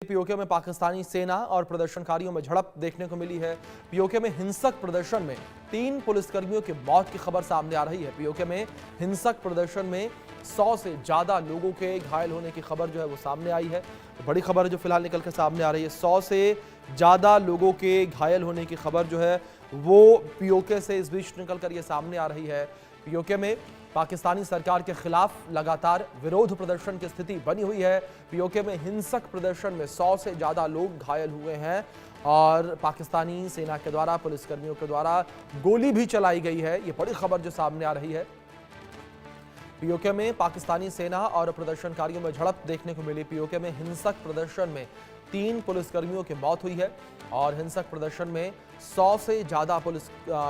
PoK में पाकिस्तानी सेना और प्रदर्शनकारियों में झड़प देखने को मिली है। पीओके में हिंसक प्रदर्शन में 3 पुलिसकर्मियों की मौत की खबर सामने आ रही है। पीओके में हिंसक प्रदर्शन में 100 से ज्यादा लोगों के घायल होने की खबर जो है वो सामने आई है। बड़ी खबर जो फिलहाल निकल कर सामने आ रही है, 100 से ज्यादा लोगों के घायल होने की खबर जो है वो पीओके से इस बीच निकल कर ये सामने आ रही है। पीओके में पाकिस्तानी सरकार के खिलाफ लगातार विरोध प्रदर्शन की स्थिति बनी हुई है। पीओके में हिंसक प्रदर्शन में 100 से ज्यादा लोग घायल हुए हैं और पाकिस्तानी सेना के द्वारा, पुलिसकर्मियों के द्वारा गोली भी चलाई गई है। ये बड़ी खबर जो सामने आ रही है। पीओके में पाकिस्तानी सेना और प्रदर्शनकारियों में झड़प देखने को मिली। पीओके में हिंसक प्रदर्शन में 3 पुलिसकर्मियों की मौत हुई है और हिंसक प्रदर्शन में 100 से ज्यादा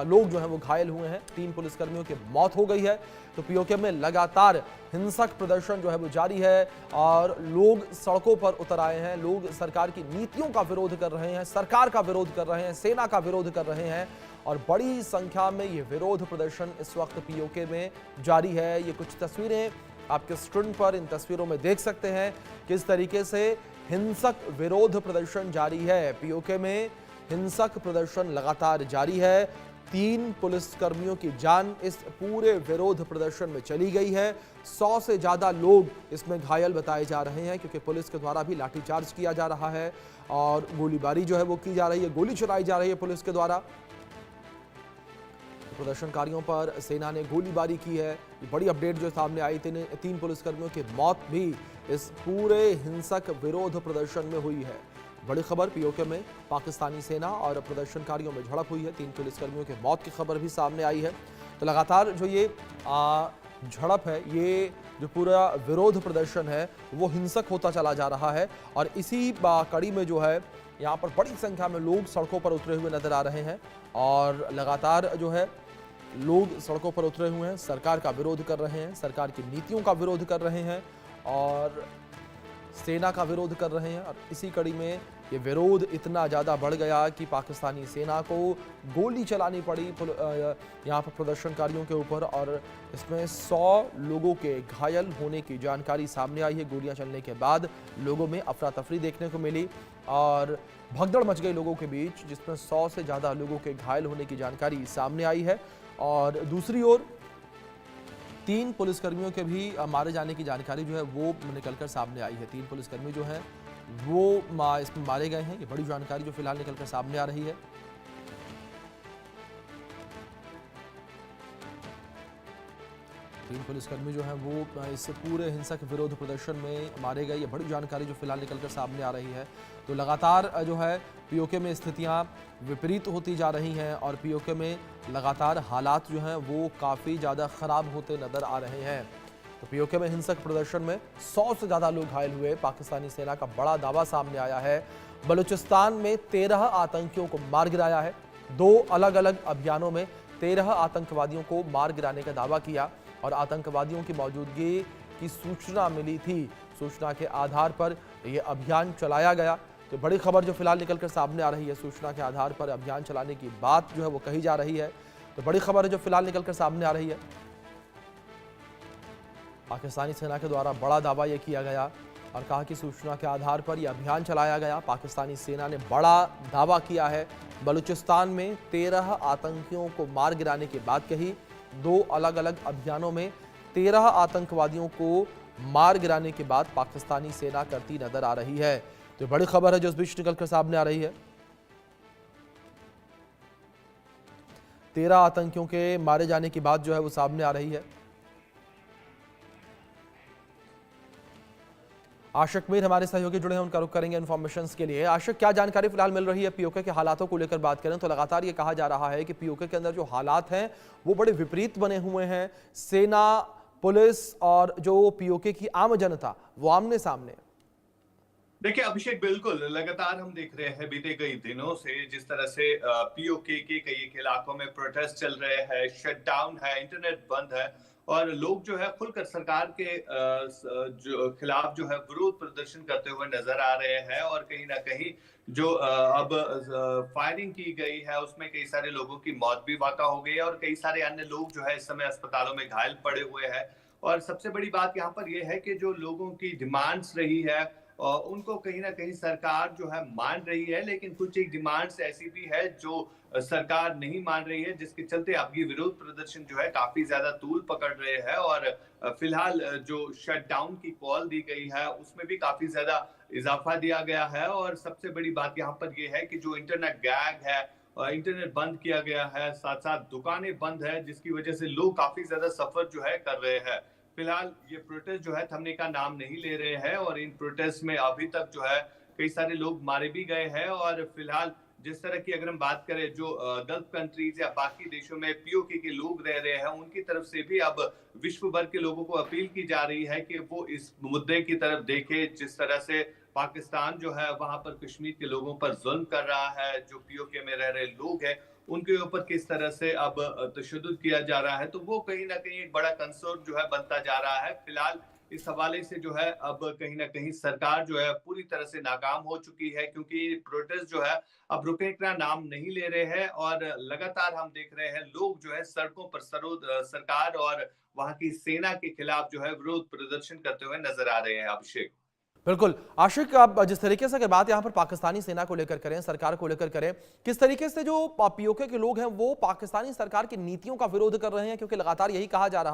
लोग जो हैं वो घायल हुए हैं। 3 पुलिसकर्मियों की मौत हो गई है। तो पीओके में लगातार हिंसक प्रदर्शन जो है वो जारी है और लोग सड़कों पर उतर आए हैं। लोग सरकार की नीतियों का विरोध कर रहे हैं, सरकार का विरोध कर रहे हैं, सेना का विरोध कर रहे हैं और बड़ी संख्या में ये विरोध प्रदर्शन इस वक्त पीओके में जारी है। ये कुछ तस्वीरें आपके स्क्रीन पर, इन तस्वीरों में देख सकते हैं किस तरीके से हिंसक विरोध प्रदर्शन जारी है। पीओके में हिंसक प्रदर्शन लगातार जारी है। 3 पुलिसकर्मियों की जान इस पूरे विरोध प्रदर्शन में चली गई है। 100 से ज्यादा लोग इसमें घायल बताए जा रहे हैं क्योंकि पुलिस के द्वारा भी लाठीचार्ज किया जा रहा है और गोलीबारी जो है वो की जा रही है, गोली चलाई जा रही है पुलिस के द्वारा। प्रदर्शनकारियों पर सेना ने गोलीबारी की है। ये बड़ी अपडेट जो सामने आई, 3 पुलिसकर्मियों की मौत भी इस पूरे हिंसक विरोध प्रदर्शन में हुई है। बड़ी खबर, पीओके में पाकिस्तानी सेना और प्रदर्शनकारियों में झड़प हुई है। 3 पुलिसकर्मियों की मौत की खबर भी सामने आई है। तो लगातार जो ये झड़प है, ये जो पूरा विरोध प्रदर्शन है वो हिंसक होता चला जा रहा है और इसी कड़ी में जो है यहाँ पर बड़ी संख्या में लोग सड़कों पर उतरे हुए नजर आ रहे हैं और लगातार जो है लोग सड़कों पर उतरे हुए हैं, सरकार का विरोध कर रहे हैं, सरकार की नीतियों का विरोध कर रहे हैं और सेना का विरोध कर रहे हैं। और इसी कड़ी में ये विरोध इतना ज़्यादा बढ़ गया कि पाकिस्तानी सेना को गोली चलानी पड़ी यहाँ पर प्रदर्शनकारियों के ऊपर और इसमें 100 लोगों के घायल होने की जानकारी सामने आई है। गोलियां चलने के बाद लोगों में अफरा तफरी देखने को मिली और भगदड़ मच गई लोगों के बीच, जिसमें 100 से ज़्यादा लोगों के घायल होने की जानकारी सामने आई है। और दूसरी ओर 3 पुलिसकर्मियों के भी मारे जाने की जानकारी जो है वो निकलकर सामने आई है। 3 पुलिसकर्मी जो हैं वो इसमें मारे गए हैं। ये बड़ी जानकारी जो फिलहाल निकलकर सामने आ रही है। तीन पुलिसकर्मी जो हैं वो इस पूरे हिंसक विरोध प्रदर्शन में मारे गए। ये बड़ी जानकारी जो फिलहाल निकलकर सामने आ रही है। तो लगातार जो है पीओके में स्थितियां विपरीत होती जा रही हैं और पीओके में लगातार हालात जो हैं वो काफ़ी ज़्यादा ख़राब होते नज़र आ रहे हैं। तो पीओके में हिंसक प्रदर्शन में 100 से ज़्यादा लोग घायल हुए। पाकिस्तानी सेना का बड़ा दावा सामने आया है। बलूचिस्तान में 13 आतंकियों को मार गिराया है। 2 अलग अलग अभियानों में 13 आतंकवादियों को मार गिराने का दावा किया और आतंकवादियों की मौजूदगी की सूचना मिली थी। सूचना के आधार पर यह अभियान चलाया गया। तो बड़ी खबर जो फिलहाल निकलकर सामने आ रही है, सूचना के आधार पर अभियान चलाने की बात जो है वो कही जा रही है। तो बड़ी खबर है जो फिलहाल निकलकर सामने आ रही है। पाकिस्तानी सेना के द्वारा बड़ा दावा यह किया गया और कहा कि सूचना के आधार पर यह अभियान चलाया गया। पाकिस्तानी सेना ने बड़ा दावा किया है। बलूचिस्तान में 13 आतंकियों को मार गिराने की बात कही। 2 अलग अलग अभियानों में 13 आतंकवादियों को मार गिराने की बात पाकिस्तानी सेना करती नजर आ रही है। तो बड़ी खबर है जो इस बीच निकलकर सामने आ रही है। 13 आतंकियों के मारे जाने की बात जो है वो सामने आ रही है। आशिक मीर हमारे सहयोगी जुड़े हैं, उनका रुख करेंगे इन्फॉर्मेशंस के लिए। आशिक, क्या जानकारी फिलहाल मिल रही है? पीओके के हालातों को लेकर बात करें तो लगातार ये कहा जा रहा है कि पीओके के अंदर जो हालात हैं वो बड़े विपरीत बने हुए हैं। सेना, पुलिस और जो पीओके की आम जनता वो आमने सामने। देखिए अभिषेक, बिल्कुल लगातार हम देख रहे हैं बीते कई दिनों से जिस तरह से पीओके के कई इलाकों में प्रोटेस्ट चल रहे हैं, शटडाउन है, इंटरनेट बंद है और लोग जो है खुलकर सरकार के जो खिलाफ जो है विरोध प्रदर्शन करते हुए नजर आ रहे हैं और कहीं ना कहीं जो अब फायरिंग की गई है उसमें कई सारे लोगों की मौत भी वाक़ा हो गई है और कई सारे अन्य लोग जो है इस समय अस्पतालों में घायल पड़े हुए हैं। और सबसे बड़ी बात यहाँ पर यह है कि जो लोगों की डिमांड्स रही है उनको कहीं ना कहीं सरकार जो है मान रही है, लेकिन कुछ एक डिमांड्स ऐसी भी है जो सरकार नहीं मान रही है, जिसके चलते अब ये विरोध प्रदर्शन जो है काफी ज्यादा तूल पकड़ रहे हैं। और फिलहाल जो शटडाउन की कॉल दी गई है उसमें भी काफी ज्यादा इजाफा दिया गया है। और सबसे बड़ी बात यहाँ पर ये है कि जो इंटरनेट गैग है, इंटरनेट बंद किया गया है, साथ साथ दुकानें बंद है, जिसकी वजह से लोग काफी ज्यादा सफर जो है कर रहे हैं। फिलहाल ये प्रोटेस्ट जो है थमने का नाम नहीं ले रहे हैं, और इन प्रोटेस्ट में अभी तक जो है कई सारे लोग मारे भी गए हैं। और फिलहाल जिस तरह की अगर हम बात करें, जो गल्फ कंट्रीज या बाकी देशों में पीओके के लोग रह रहे हैं, उनकी तरफ से भी अब विश्व भर के लोगों को अपील की जा रही है कि वो इस मुद्दे की तरफ देखे। जिस तरह से पाकिस्तान जो है वहां पर कश्मीर के लोगों पर जुल्म कर रहा है, जो पीओके में रह रहे लोग हैं उनके ऊपर किस तरह से अब तशद्दुद किया जा रहा है, तो वो कहीं ना कहीं एक बड़ा कंसर्न जो है बनता जा रहा है। फिलहाल इस हवाले से जो है अब कहीं ना कहीं सरकार जो है पूरी तरह से नाकाम हो चुकी है, क्योंकि प्रोटेस्ट जो है अब रुकने का नाम नहीं ले रहे हैं। और लगातार हम देख रहे हैं लोग जो है सड़कों पर सरकार और वहां की सेना के खिलाफ जो है विरोध प्रदर्शन करते हुए नजर आ रहे हैं। अभिषेक, बिल्कुल आशिक, अब जिस तरीके से अगर बात यहाँ पर पाकिस्तानी सेना को लेकर करें, सरकार को लेकर करें, किस तरीके से जो पीओके के लोग हैं वो पाकिस्तानी सरकार की नीतियों का विरोध कर रहे हैं, क्योंकि लगातार यही कहा जा रहा